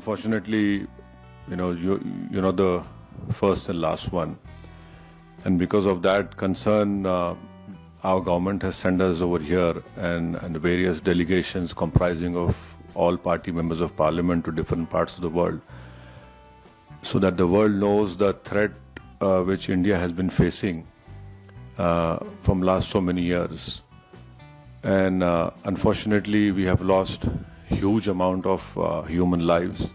Fortunately, you know the first and last one, and because of that concern, our government has sent us over here and various delegations comprising of all party members of parliament to different parts of the world, so that the world knows the threat which India has been facing from last so many years. And unfortunately, we have lost huge amount of human lives.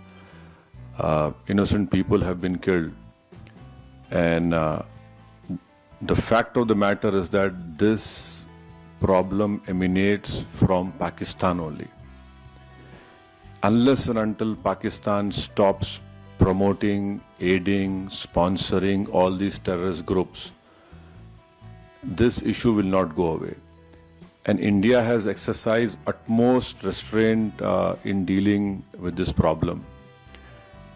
Innocent people have been killed, and the fact of the matter is that this problem emanates from Pakistan only. Unless and until Pakistan stops promoting, aiding, sponsoring all these terrorist groups, this issue will not go away. And India has exercised utmost restraint in dealing with this problem.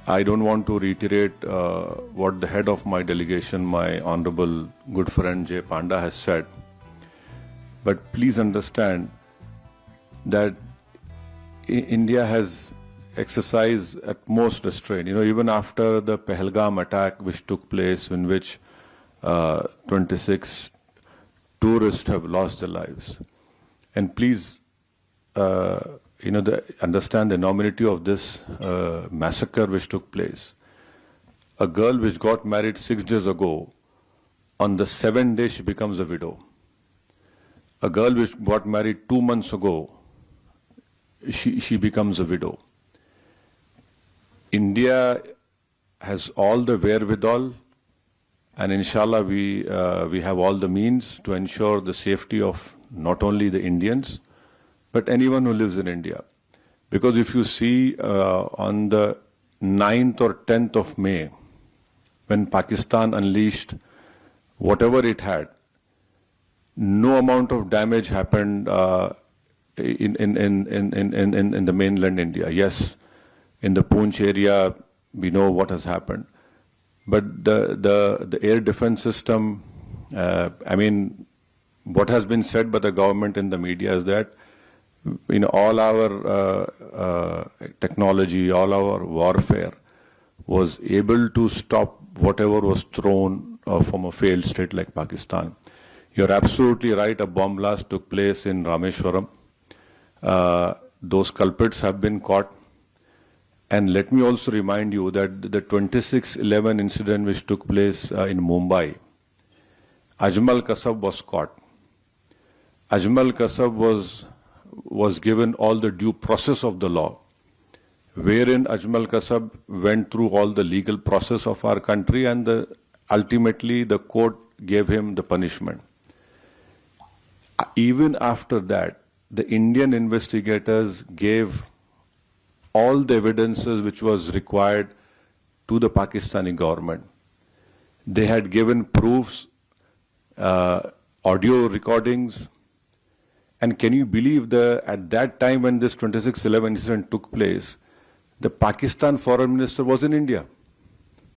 I don't want to reiterate what the head of my delegation, my honorable good friend Jay Panda, has said. But please understand that India has exercised utmost restraint. Even after the Pahalgam attack which took place, in which 26 tourists have lost their lives. And please, understand the enormity of this massacre which took place. A girl which got married 6 days ago, on the 7th day she becomes a widow. A girl which got married 2 months ago, she becomes a widow. India has all the wherewithal, and inshallah we have all the means to ensure the safety of not only the Indians, but anyone who lives in India. Because if you see on the 9th or 10th of May, when Pakistan unleashed whatever it had, no amount of damage happened in the mainland India. Yes, in the Poonch area, we know what has happened. But the air defense system, what has been said by the government in the media is that all our technology, all our warfare was able to stop whatever was thrown from a failed state like Pakistan. You're absolutely right, a bomb blast took place in Rameshwaram. Those culprits have been caught. And let me also remind you that the 26/11 incident which took place in Mumbai, Ajmal Kasab was caught. Ajmal Kasab was given all the due process of the law, wherein Ajmal Kasab went through all the legal process of our country, and ultimately the court gave him the punishment. Even after that, the Indian investigators gave all the evidences which was required to the Pakistani government. They had given proofs, audio recordings. And can you believe at that time when this 26/11 incident took place, the Pakistan foreign minister was in India.